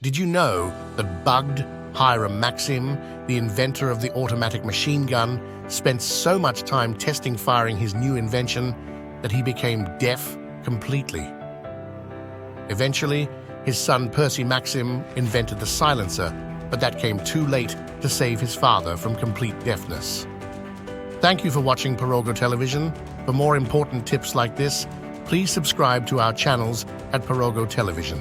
Did you know that Bugged Hiram Maxim, the inventor of the automatic machine gun, spent so much time testing firing his new invention that he became deaf completely? Eventually, his son Percy Maxim invented the silencer, but that came too late to save his father from complete deafness. Thank you for watching Pirogo Television. For more important tips like this, please subscribe to our channels at Pirogo Television.